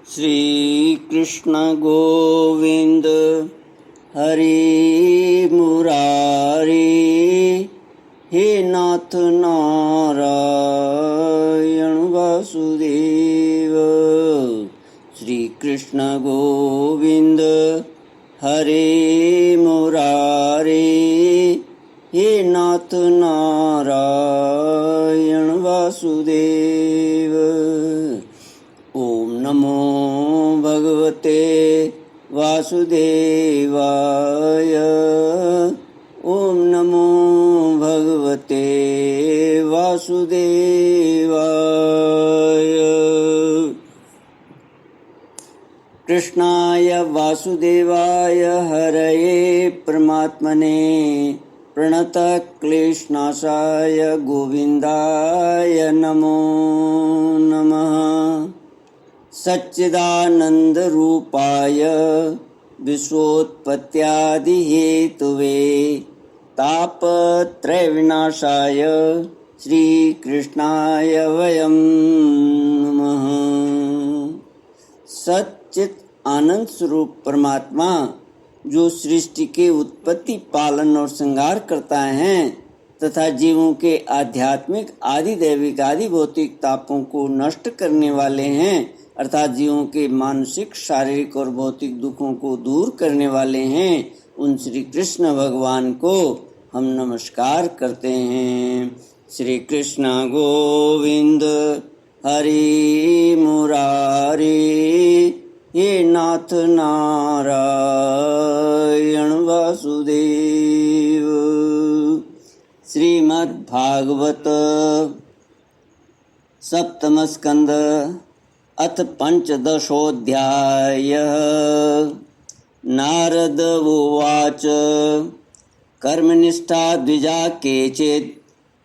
श्री कृष्ण गोविंद हरि मुरारी, हे नाथ नारायण वासुदेव। श्री कृष्ण गोविंद हरि मुरारी, हे नाथ नारायण वासुदेव। ओम नमो भगवते वासुदेवाय। ओम नमो भगवते वासुदेवाय। कृष्णाय वासुदेवाय हरये परमात्मने प्रणतः क्लेशनाशाय गोविन्दाय नमो नमः। सच्चिदानंद रूपाय विश्वोत्पत्त्यादिहेतुवे तापत्रय विनाशाय श्री कृष्णाय वयं नमः। सच्चित आनंद स्वरूप परमात्मा जो सृष्टि के उत्पत्ति, पालन और संहार करता है तथा जीवों के आध्यात्मिक, आदि दैविक, आदि भौतिक तापों को नष्ट करने वाले हैं, अर्थात जीवों के मानसिक, शारीरिक और भौतिक दुखों को दूर करने वाले हैं, उन श्री कृष्ण भगवान को हम नमस्कार करते हैं। श्री कृष्ण गोविंद हरि मुरारी, हे नाथ नारायण वासुदेव। श्रीमद् भागवत सप्तम स्कंद अथ पंचदशोऽध्यायः। नारद उवाच कर्मनिष्ठा द्विजा केचित्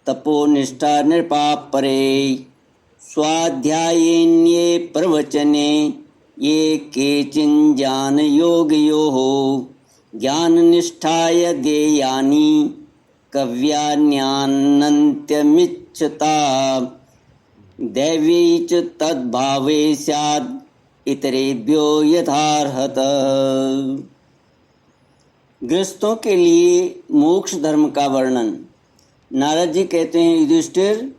तपोनिष्ठा नृपा परे स्वाध्यायेन्ये प्रवचने ये केचिन् ज्ञानयोगयोः ज्ञाननिष्ठाय गेयानि कव्यान्यानन्त्यमिच्छता दैवी च तद्भावे स्याद् इतरेभ्यो यथार्हत। गृहस्थों के लिए मोक्ष धर्म का वर्णन। नारद जी कहते हैं, युधिष्ठिर,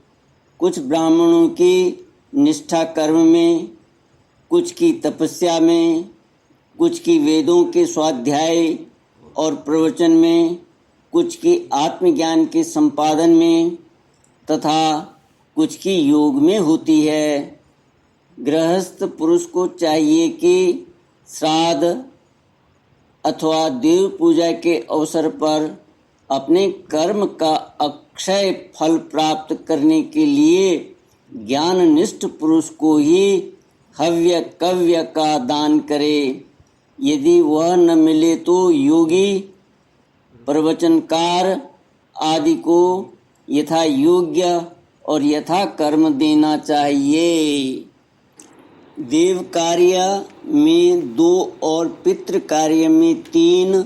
कुछ ब्राह्मणों की निष्ठा कर्म में, कुछ की तपस्या में, कुछ की वेदों के स्वाध्याय और प्रवचन में, कुछ की आत्मज्ञान के संपादन में तथा कुछ की योग में होती है। गृहस्थ पुरुष को चाहिए कि श्राद्ध अथवा देव पूजा के अवसर पर अपने कर्म का अक्षय फल प्राप्त करने के लिए ज्ञाननिष्ठ पुरुष को ही हव्य कव्य का दान करे। यदि वह न मिले तो योगी, प्रवचनकार आदि को यथा योग्य और यथा कर्म देना चाहिए। देव कार्य में 2 और पितृ कार्य में 3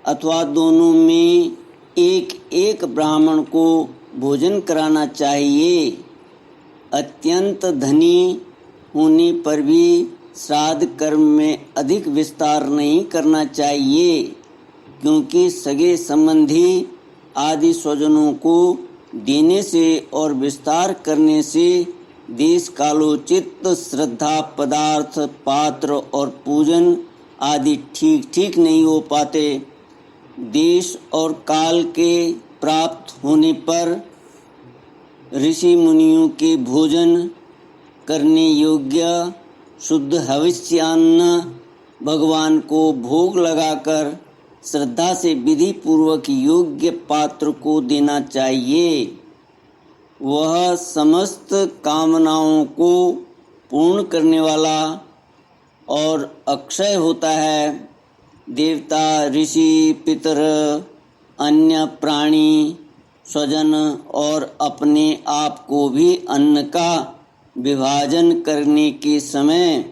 अथवा दोनों में एक ब्राह्मण को भोजन कराना चाहिए। अत्यंत धनी होने पर भी श्राद्ध कर्म में अधिक विस्तार नहीं करना चाहिए, क्योंकि सगे संबंधी आदि स्वजनों को देने से और विस्तार करने से देश कालोचित श्रद्धा, पदार्थ, पात्र और पूजन आदि ठीक नहीं हो पाते। देश और काल के प्राप्त होने पर ऋषि मुनियों के भोजन करने योग्य शुद्ध हविष्यान्न भगवान को भोग लगाकर श्रद्धा से विधि पूर्वक योग्य पात्र को देना चाहिए। वह समस्त कामनाओं को पूर्ण करने वाला और अक्षय होता है। देवता, ऋषि, पितर, अन्य प्राणी, स्वजन और अपने आप को भी अन्न का विभाजन करने के समय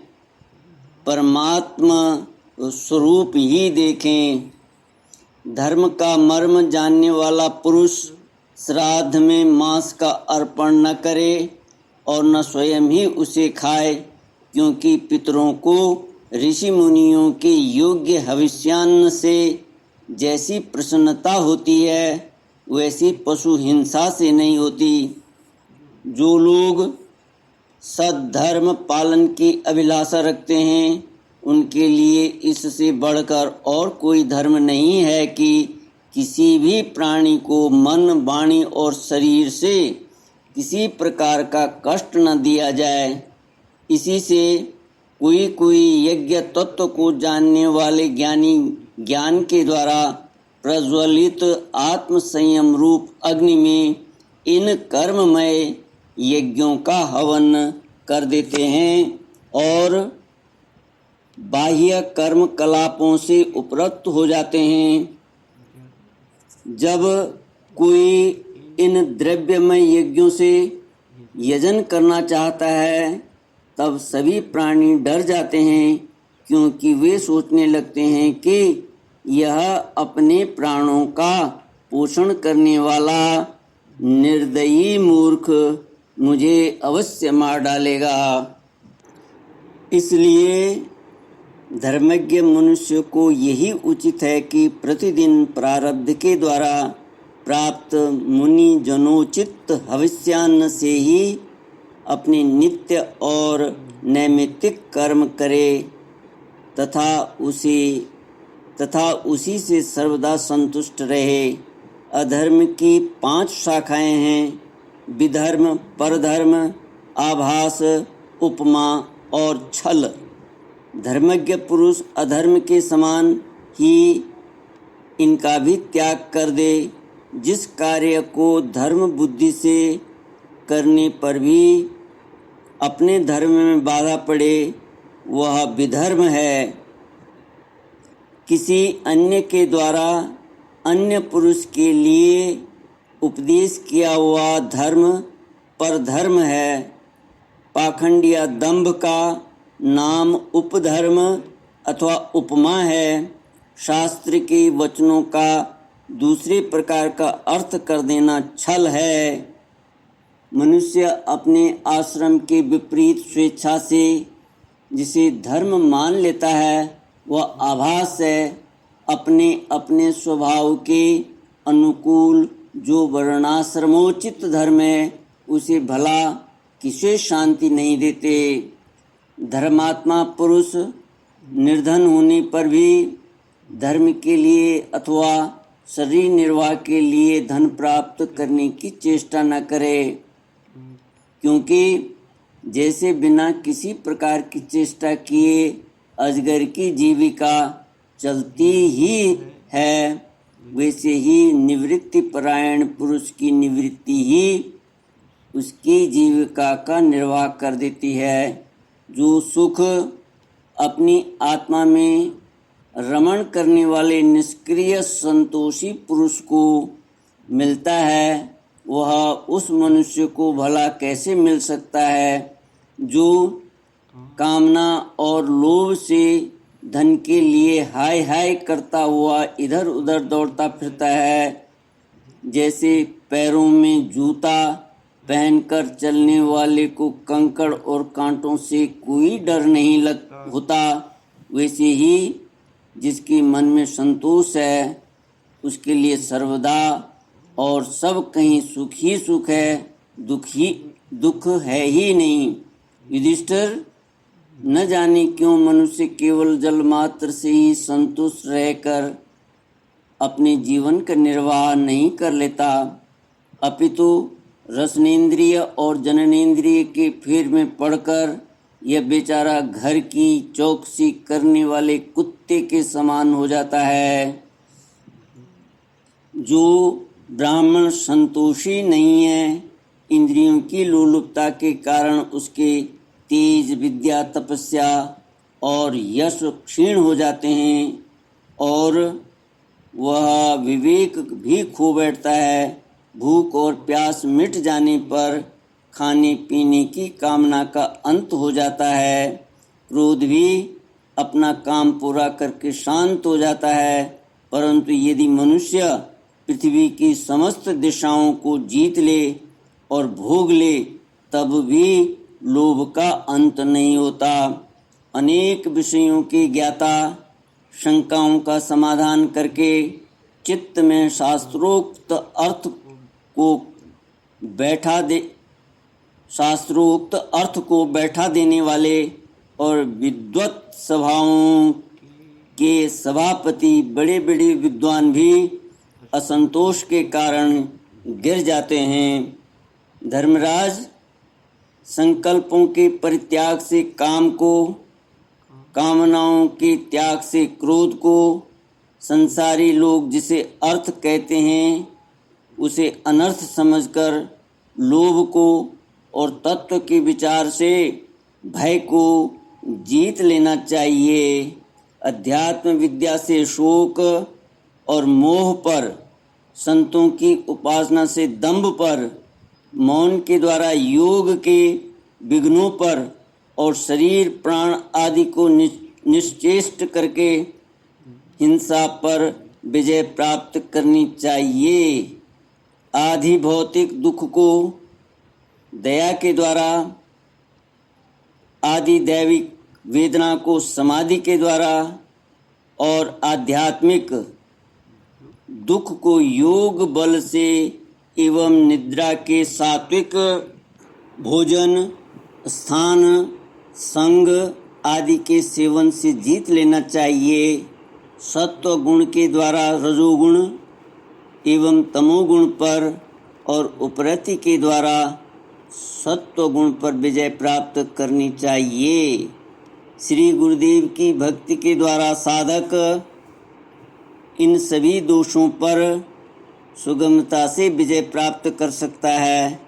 परमात्मा स्वरूप ही देखें। धर्म का मर्म जानने वाला पुरुष श्राद्ध में मांस का अर्पण न करे और न स्वयं ही उसे खाए, क्योंकि पितरों को ऋषि मुनियों के योग्य हविष्यान्न से जैसी प्रसन्नता होती है वैसी पशु हिंसा से नहीं होती। जो लोग सद्धर्म पालन की अभिलाषा रखते हैं उनके लिए इससे बढ़कर और कोई धर्म नहीं है कि किसी भी प्राणी को मन, वाणी और शरीर से किसी प्रकार का कष्ट न दिया जाए। इसी से कोई यज्ञ तत्व को जानने वाले ज्ञानी ज्ञान के द्वारा प्रज्वलित आत्म संयम रूप अग्नि में इन कर्ममय यज्ञों का हवन कर देते हैं और बाह्य कर्म कलापों से उपरत हो जाते हैं। जब कोई इन द्रव्यमय यज्ञों से यजन करना चाहता है तब सभी प्राणी डर जाते हैं, क्योंकि वे सोचने लगते हैं कि यह अपने प्राणों का पोषण करने वाला निर्दयी मूर्ख मुझे अवश्य मार डालेगा। इसलिए धर्मज्ञ मनुष्य को यही उचित है कि प्रतिदिन प्रारब्ध के द्वारा प्राप्त मुनि जनोचित हविष्यान्न से ही अपने नित्य और नैमित्तिक कर्म करे तथा उसी से सर्वदा संतुष्ट रहे। अधर्म की 5 शाखाएं हैं: विधर्म, परधर्म, आभास, उपमा और छल। धर्मज्ञ पुरुष अधर्म के समान ही इनका भी त्याग कर दे। जिस कार्य को धर्म बुद्धि से करने पर भी अपने धर्म में बाधा पड़े वह विधर्म है। किसी अन्य के द्वारा अन्य पुरुष के लिए उपदेश किया हुआ धर्म परधर्म है। पाखंड या दंभ का नाम उपधर्म अथवा उपमा है। शास्त्र के वचनों का दूसरे प्रकार का अर्थ कर देना छल है। मनुष्य अपने आश्रम के विपरीत स्वेच्छा से जिसे धर्म मान लेता है वह आभास है। अपने अपने स्वभाव के अनुकूल जो वर्णाश्रमोचित धर्म है उसे भला किसे शांति नहीं देते। धर्मात्मा पुरुष निर्धन होने पर भी धर्म के लिए अथवा शरीर निर्वाह के लिए धन प्राप्त करने की चेष्टा न करे, क्योंकि जैसे बिना किसी प्रकार की चेष्टा किए अजगर की जीविका चलती ही है, वैसे ही निवृत्ति परायण पुरुष की निवृत्ति ही उसकी जीविका का निर्वाह कर देती है। जो सुख अपनी आत्मा में रमण करने वाले निष्क्रिय संतोषी पुरुष को मिलता है वह उस मनुष्य को भला कैसे मिल सकता है जो कामना और लोभ से धन के लिए हाय हाय करता हुआ इधर उधर दौड़ता फिरता है। जैसे पैरों में जूता पहनकर चलने वाले को कंकड़ और कांटों से कोई डर नहीं होता, वैसे ही जिसके मन में संतोष है उसके लिए सर्वदा और सब कहीं सुख ही सुख है, दुख है ही नहीं। युधिष्ठिर, न जाने क्यों मनुष्य केवल जल मात्र से ही संतुष्ट रहकर अपने जीवन का निर्वाह नहीं कर लेता, अपितु रसनेन्द्रिय और जननेन्द्रिय के फेर में पड़कर यह बेचारा घर की चौकसी करने वाले कुत्ते के समान हो जाता है। जो ब्राह्मण संतोषी नहीं है, इंद्रियों की लोलुपता के कारण उसके तेज, विद्या, तपस्या और यश क्षीण हो जाते हैं और वह विवेक भी खो बैठता है। भूख और प्यास मिट जाने पर खाने पीने की कामना का अंत हो जाता है। क्रोध भी अपना काम पूरा करके शांत हो जाता है। परंतु यदि मनुष्य पृथ्वी की समस्त दिशाओं को जीत ले और भोग ले तब भी लोभ का अंत नहीं होता। अनेक विषयों की ज्ञाता, शंकाओं का समाधान करके चित्त में शास्त्रोक्त अर्थ को बैठा देने वाले और विद्वत सभाओं के सभापति बड़े बड़े विद्वान भी असंतोष के कारण गिर जाते हैं। धर्मराज, संकल्पों के परित्याग से काम को, कामनाओं के त्याग से क्रोध को, संसारी लोग जिसे अर्थ कहते हैं उसे अनर्थ समझकर लोभ को और तत्व के विचार से भय को जीत लेना चाहिए। अध्यात्म विद्या से शोक और मोह पर, संतों की उपासना से दंभ पर, मौन के द्वारा योग के विघ्नों पर और शरीर प्राण आदि को निश्चेष्ट करके हिंसा पर विजय प्राप्त करनी चाहिए। आधि भौतिक दुख को दया के द्वारा, आदि दैविक वेदना को समाधि के द्वारा और आध्यात्मिक दुख को योग बल से एवं निद्रा के सात्विक भोजन, स्थान, संग आदि के सेवन से जीत लेना चाहिए। सत्व गुण के द्वारा रजोगुण एवं तमोगुण पर और उपरति के द्वारा सत्व गुण पर विजय प्राप्त करनी चाहिए। श्री गुरुदेव की भक्ति के द्वारा साधक इन सभी दोषों पर सुगमता से विजय प्राप्त कर सकता है।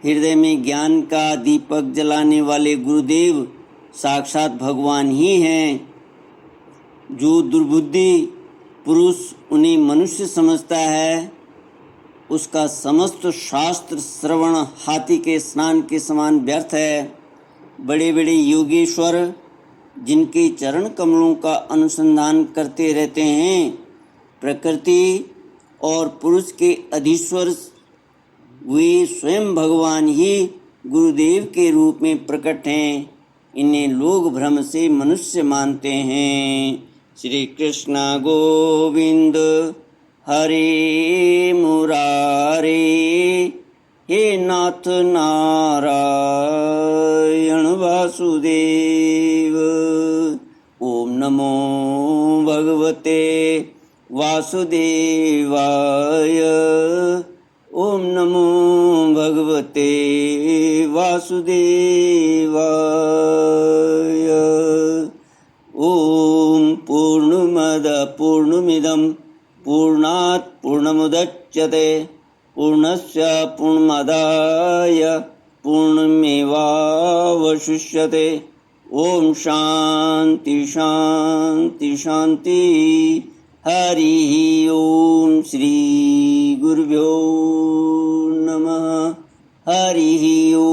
हृदय में ज्ञान का दीपक जलाने वाले गुरुदेव साक्षात भगवान ही हैं। जो दुर्बुद्धि पुरुष उन्हें मनुष्य समझता है, उसका समस्त शास्त्र श्रवण हाथी के स्नान के समान व्यर्थ है। बड़े बड़े योगेश्वर जिनके चरण कमलों का अनुसंधान करते रहते हैं, प्रकृति और पुरुष के अधीश्वर वे स्वयं भगवान ही गुरुदेव के रूप में प्रकट हैं। इन्हें लोग भ्रम से मनुष्य मानते हैं। श्री कृष्ण गोविंद हरे मुरारे, हे नाथ नारायण वासुदेव। ओम नमो भगवते वासुदेवाय। ओम नमो भगवते वासुदेवाय। ओम पूर्णमद पूर्णमिदं पूर्णात् पूर्णमुदच्यते पूर्णस्य पूर्णमादाय पूर्णमेवावशिष्यते। ओम शांति शांति शांति। हरि ओम। श्री गुरुभ्यो नमः। हरि ओम।